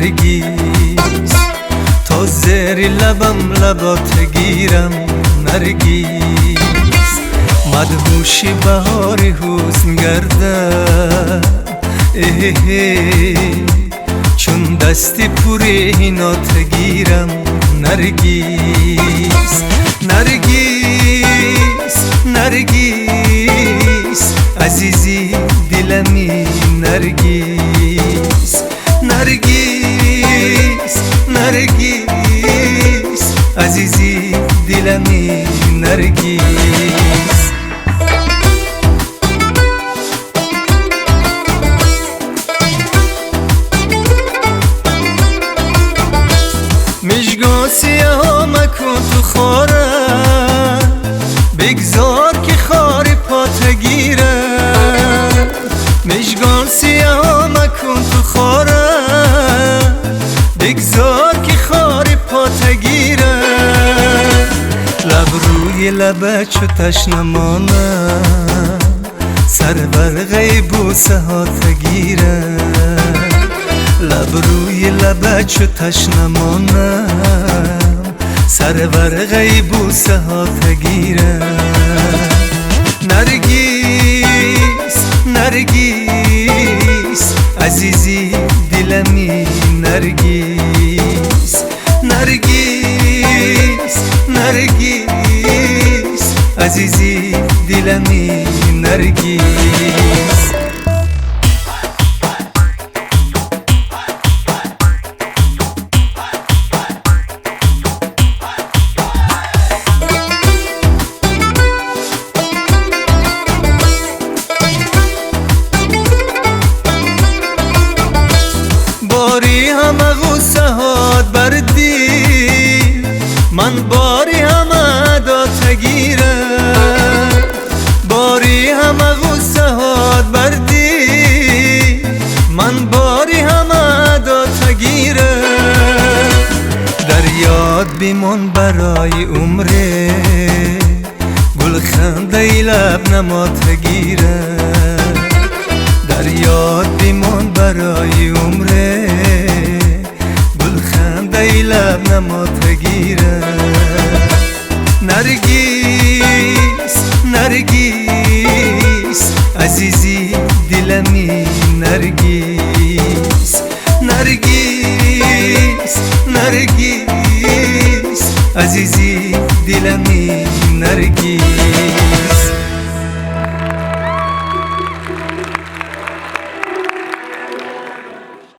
نرگیز، تا زیر لبم لبات گیرم نرگیز. مدهوشی بهار حسن گردم چون دستی پوری اینات گیرم نرگیز. نرگیز نرگیز عزیزی دلمی نرگیز. نرگیز نرگیز عزیزی دلمی نرگیز. مشگاه سیاه مکن تو خارم، بگذار که خاری پات گیرم. مشگاه سیاه مکن تو خارم، بگذار که خاری پات گیرم. لب روی لبه چو تشنمانم، سر بر غیبوسه ها تگیرم. لب روی لبه چو تشنمانم، سر بر غیبوسه ها تگیرم. نرگیز نرگیز عزیزی دلمی نرگیز. نرگیز نرگیز عزیزی دلمی نرگیز. باری همه غصه هات بردی، من باری همه دات گیرم. باری همه غصه هات بردی، من باری همه دات گیرم. در یاد بیمون برای عمره، گل خنده لب نمات گیرم. در یاد بیمون برای عمره، گل خنده لب نمات گیرم. نرگیز نرگیز عزیزی دلمی نرگیز. نرگیز نرگیز عزیزی دلمی نرگیز.